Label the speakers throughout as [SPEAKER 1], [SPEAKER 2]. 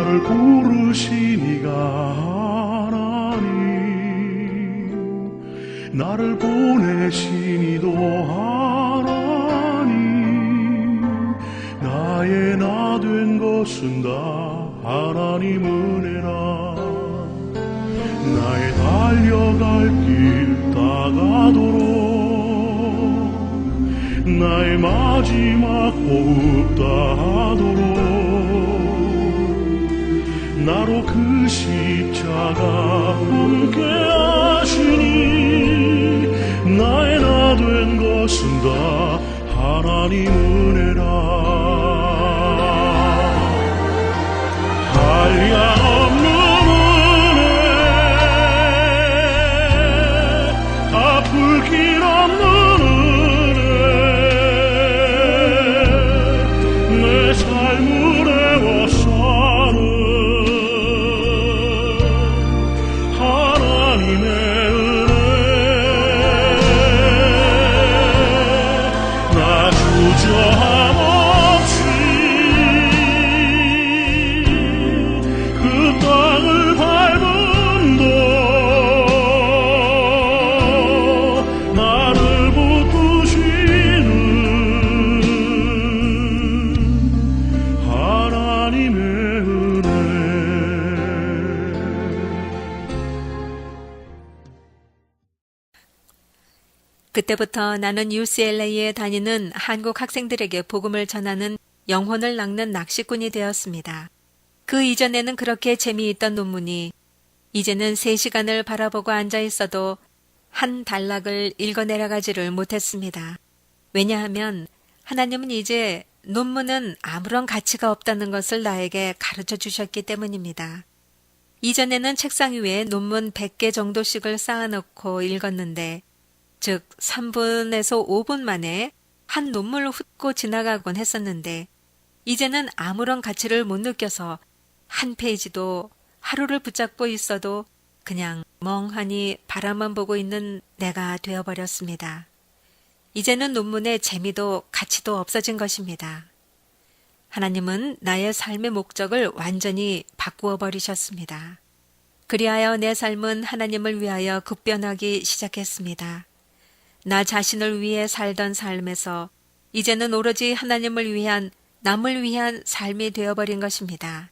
[SPEAKER 1] 나를 부르시니가 하나님, 나를 보내시니도 하나님, 나의 나 된 것은 다 하나님 은혜라. 나의 달려갈 길 다가도록 나의 마지막 호흡 다하도록 나로 그 십자가 함께 하시니 나의 나 된 것은 다 하나님 은혜라. 한량없는 은혜, 갚을 길 없는 은혜, 내 삶을 애워싸는 하나님의 은혜. 나 주저함 없이 그 땅을 밟음도 나를 붙드시는 하나님의 은혜.
[SPEAKER 2] 그때부터 나는 UCLA에 다니는 한국 학생들에게 복음을 전하는 영혼을 낚는 낚시꾼이 되었습니다. 그 이전에는 그렇게 재미있던 논문이 이제는 3시간을 바라보고 앉아 있어도 한 단락을 읽어내려가지를 못했습니다. 왜냐하면 하나님은 이제 논문은 아무런 가치가 없다는 것을 나에게 가르쳐 주셨기 때문입니다. 이전에는 책상 위에 논문 100개 정도씩을 쌓아놓고 읽었는데, 즉 3분에서 5분 만에 한 논문을 훑고 지나가곤 했었는데, 이제는 아무런 가치를 못 느껴서 한 페이지도 하루를 붙잡고 있어도 그냥 멍하니 바라만 보고 있는 내가 되어버렸습니다. 이제는 논문의 재미도 가치도 없어진 것입니다. 하나님은 나의 삶의 목적을 완전히 바꾸어 버리셨습니다. 그리하여 내 삶은 하나님을 위하여 급변하기 시작했습니다. 나 자신을 위해 살던 삶에서 이제는 오로지 하나님을 위한, 남을 위한 삶이 되어버린 것입니다.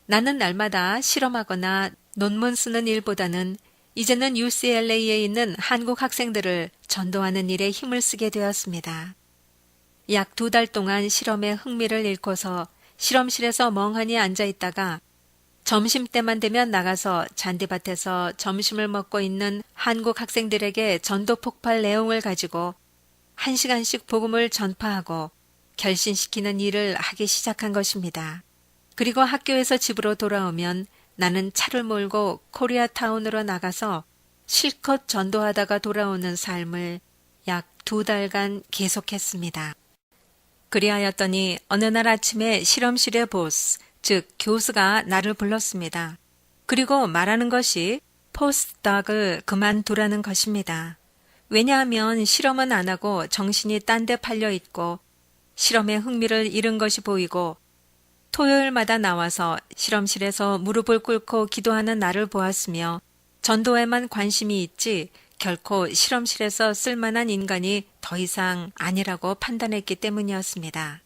[SPEAKER 2] 나는 날마다 실험하거나 논문 쓰는 일보다는 이제는 UCLA에 있는 한국 학생들을 전도하는 일에 힘을 쓰게 되었습니다. 약 2달 동안 실험에 흥미를 잃고서 실험실에서 멍하니 앉아 있다가 점심때만 되면 나가서 잔디밭에서 점심을 먹고 있는 한국 학생들에게 전도 폭발 내용을 가지고 1시간씩 복음을 전파하고 결신시키는 일을 하기 시작한 것입니다. 그리고 학교에서 집으로 돌아오면 나는 차를 몰고 코리아타운으로 나가서 실컷 전도하다가 돌아오는 삶을 약 2달간 계속했습니다. 그리하였더니 어느 날 아침에 실험실의 보스, 즉 교수가 나를 불렀습니다. 그리고 말하는 것이 포스닥을 그만두라는 것입니다. 왜냐하면 실험은 안 하고 정신이 딴 데 팔려 있고 실험에 흥미를 잃은 것이 보이고 토요일마다 나와서 실험실에서 무릎을 꿇고 기도하는 나를 보았으며 전도에만 관심이 있지 결코 실험실에서 쓸만한 인간이 더 이상 아니라고 판단했기 때문이었습니다.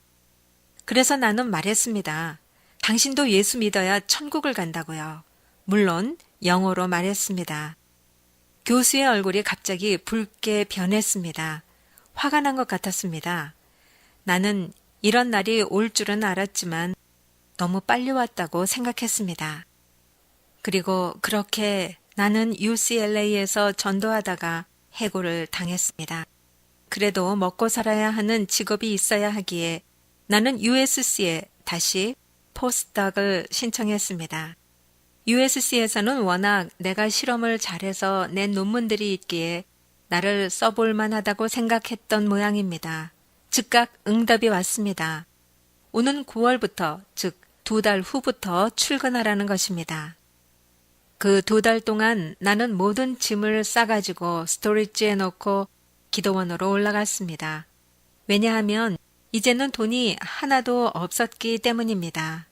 [SPEAKER 2] 그래서 나는 말했습니다. 당신도 예수 믿어야 천국을 간다고요. 물론 영어로 말했습니다. 교수의 얼굴이 갑자기 붉게 변했습니다. 화가 난 것 같았습니다. 나는 이런 날이 올 줄은 알았지만 너무 빨리 왔다고 생각했습니다. 그리고 그렇게 나는 UCLA에서 전도하다가 해고를 당했습니다. 그래도 먹고 살아야 하는 직업이 있어야 하기에 나는 USC에 다시 포스닥을 신청했습니다. USC에서는 워낙 내가 실험을 잘해서 낸 논문들이 있기에 나를 써볼 만하다고 생각했던 모양입니다. 즉각 응답이 왔습니다. 오는 9월부터, 즉 2달 후부터 출근하라는 것입니다. 그 2달 동안 나는 모든 짐을 싸가지고 스토리지에 넣고 기도원으로 올라갔습니다. 왜냐하면 이제는 돈이 하나도 없었기 때문입니다.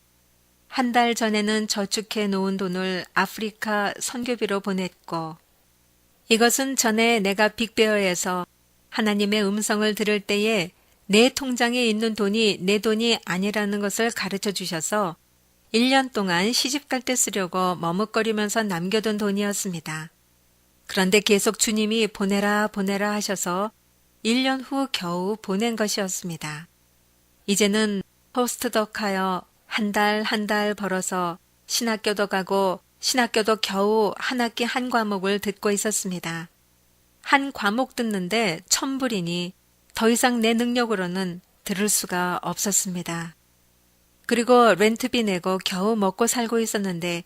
[SPEAKER 2] 한 달 전에는 저축해 놓은 돈을 아프리카 선교비로 보냈고, 이것은 전에 내가 빅베어에서 하나님의 음성을 들을 때에 내 통장에 있는 돈이 내 돈이 아니라는 것을 가르쳐 주셔서 1년 동안 시집갈 때 쓰려고 머뭇거리면서 남겨둔 돈이었습니다. 그런데 계속 주님이 보내라 보내라 하셔서 1년 후 겨우 보낸 것이었습니다. 이제는 포스트덕하여 한 달 벌어서 신학교도 가고 신학교도 겨우 한 학기 한 과목을 듣고 있었습니다. 한 과목 듣는데 1,000불이니 더 이상 내 능력으로는 들을 수가 없었습니다. 그리고 렌트비 내고 겨우 먹고 살고 있었는데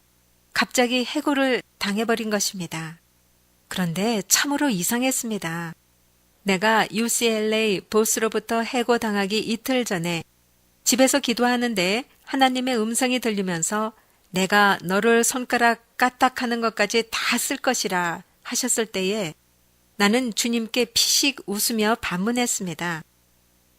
[SPEAKER 2] 갑자기 해고를 당해버린 것입니다. 그런데 참으로 이상했습니다. 내가 UCLA 보스로부터 해고당하기 이틀 전에 집에서 기도하는데 하나님의 음성이 들리면서 내가 너를 손가락 까딱하는 것까지 다 쓸 것이라 하셨을 때에 나는 주님께 피식 웃으며 반문했습니다.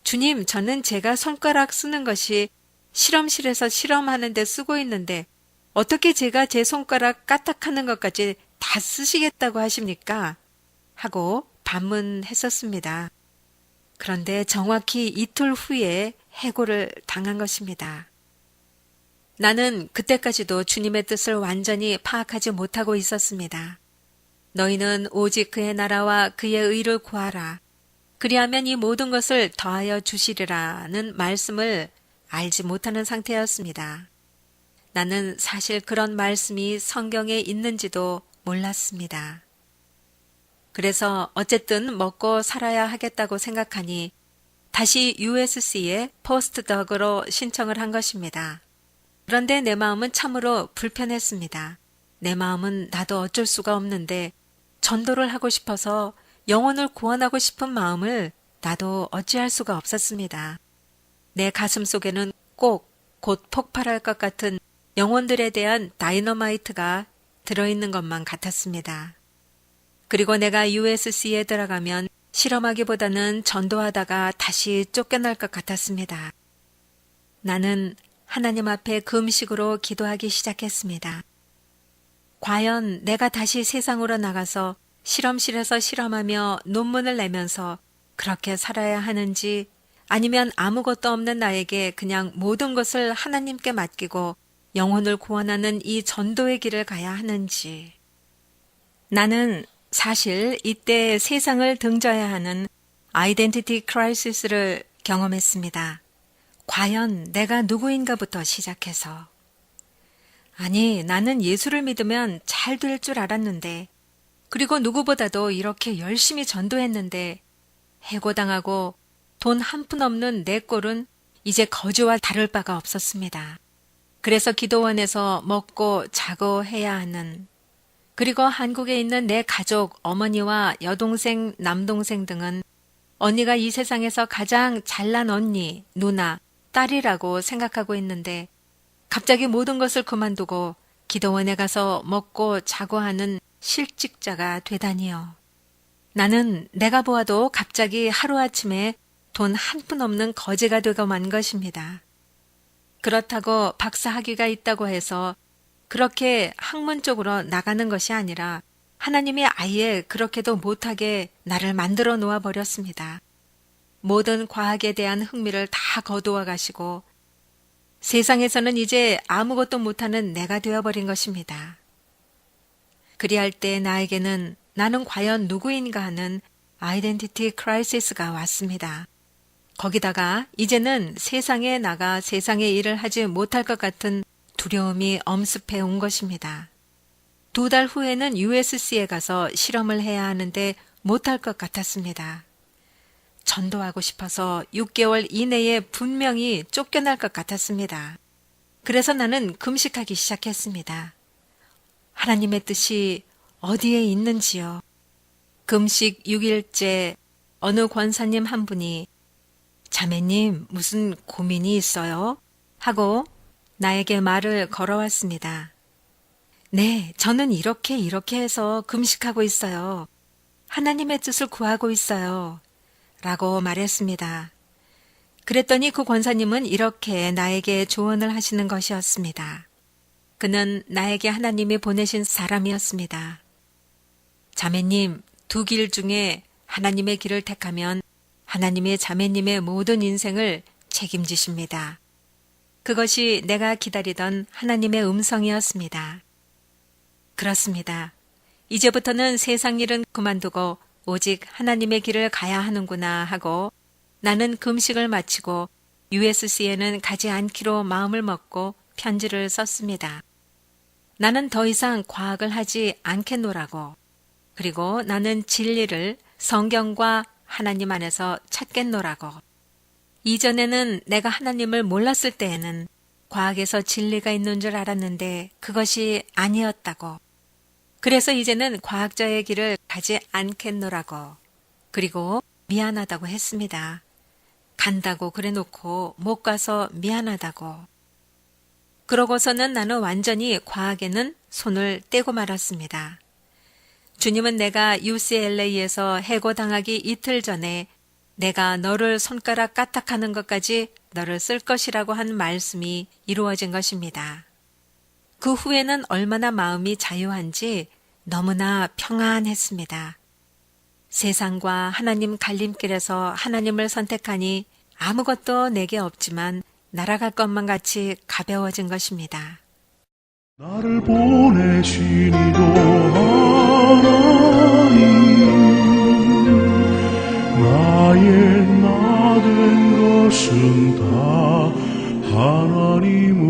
[SPEAKER 2] 주님, 저는 제가 손가락 쓰는 것이 실험실에서 실험하는 데 쓰고 있는데 어떻게 제가 제 손가락 까딱하는 것까지 다 쓰시겠다고 하십니까? 하고 반문했었습니다. 그런데 정확히 이틀 후에 해고를 당한 것입니다. 나는 그때까지도 주님의 뜻을 완전히 파악하지 못하고 있었습니다. 너희는 오직 그의 나라와 그의 의를 구하라. 그리하면 이 모든 것을 더하여 주시리라는 말씀을 알지 못하는 상태였습니다. 나는 사실 그런 말씀이 성경에 있는지도 몰랐습니다. 그래서 어쨌든 먹고 살아야 하겠다고 생각하니 다시 USC에 포스트덕으로 신청을 한 것입니다. 그런데 내 마음은 참으로 불편했습니다. 내 마음은 나도 어쩔 수가 없는데 전도를 하고 싶어서 영혼을 구원하고 싶은 마음을 나도 어찌할 수가 없었습니다. 내 가슴 속에는 꼭 곧 폭발할 것 같은 영혼들에 대한 다이너마이트가 들어있는 것만 같았습니다. 그리고 내가 USC에 들어가면 실험하기보다는 전도하다가 다시 쫓겨날 것 같았습니다. 나는 하나님 앞에 금식으로 기도하기 시작했습니다. 과연 내가 다시 세상으로 나가서 실험실에서 실험하며 논문을 내면서 그렇게 살아야 하는지 아니면 아무것도 없는 나에게 그냥 모든 것을 하나님께 맡기고 영혼을 구원하는 이 전도의 길을 가야 하는지. 나는 사실 이때 세상을 등져야 하는 아이덴티티 크라이시스를 경험했습니다. 과연 내가 누구인가부터 시작해서. 아니, 나는 예수를 믿으면 잘 될 줄 알았는데, 그리고 누구보다도 이렇게 열심히 전도했는데, 해고당하고 돈 한 푼 없는 내 꼴은 이제 거지와 다를 바가 없었습니다. 그래서 기도원에서 먹고 자고 해야 하는, 그리고 한국에 있는 내 가족, 어머니와 여동생, 남동생 등은 언니가 이 세상에서 가장 잘난 언니, 누나, 딸이라고 생각하고 있는데 갑자기 모든 것을 그만두고 기도원에 가서 먹고 자고 하는 실직자가 되다니요. 나는 내가 보아도 갑자기 하루아침에 돈 한 푼 없는 거지가 되고 만 것입니다. 그렇다고 박사 학위가 있다고 해서 그렇게 학문 쪽으로 나가는 것이 아니라 하나님이 아예 그렇게도 못하게 나를 만들어 놓아 버렸습니다. 모든 과학에 대한 흥미를 다 거두어 가시고 세상에서는 이제 아무것도 못하는 내가 되어버린 것입니다. 그리할 때 나에게는 나는 과연 누구인가 하는 아이덴티티 크라이시스가 왔습니다. 거기다가 이제는 세상에 나가 세상의 일을 하지 못할 것 같은 두려움이 엄습해 온 것입니다. 2달 후에는 USC에 가서 실험을 해야 하는데 못할 것 같았습니다. 전도하고 싶어서 6개월 이내에 분명히 쫓겨날 것 같았습니다. 그래서 나는 금식하기 시작했습니다. 하나님의 뜻이 어디에 있는지요. 금식 6일째 어느 권사님 한 분이 자매님 무슨 고민이 있어요? 하고 나에게 말을 걸어왔습니다. 네, 저는 이렇게 해서 금식하고 있어요. 하나님의 뜻을 구하고 있어요. 라고 말했습니다. 그랬더니 그 권사님은 이렇게 나에게 조언을 하시는 것이었습니다. 그는 나에게 하나님이 보내신 사람이었습니다. 자매님, 두 길 중에 하나님의 길을 택하면 하나님의 자매님의 모든 인생을 책임지십니다. 그것이 내가 기다리던 하나님의 음성이었습니다. 그렇습니다. 이제부터는 세상 일은 그만두고 오직 하나님의 길을 가야 하는구나 하고 나는 금식을 마치고 USC에는 가지 않기로 마음을 먹고 편지를 썼습니다. 나는 더 이상 과학을 하지 않겠노라고, 그리고 나는 진리를 성경과 하나님 안에서 찾겠노라고. 이전에는 내가 하나님을 몰랐을 때에는 과학에서 진리가 있는 줄 알았는데 그것이 아니었다고. 그래서 이제는 과학자의 길을 가지 않겠노라고. 그리고 미안하다고 했습니다. 간다고 그래놓고 못 가서 미안하다고. 그러고서는 나는 완전히 과학에는 손을 떼고 말았습니다. 주님은 내가 UCLA에서 해고당하기 이틀 전에 내가 너를 손가락 까딱하는 것까지 너를 쓸 것이라고 한 말씀이 이루어진 것입니다. 그 후에는 얼마나 마음이 자유한지 너무나 평안했습니다. 세상과 하나님 갈림길에서 하나님을 선택하니 아무것도 내게 없지만 날아갈 것만 같이 가벼워진 것입니다.
[SPEAKER 1] 나를 보내신 이도 하나님, 나의 나 된 것은 다 하나님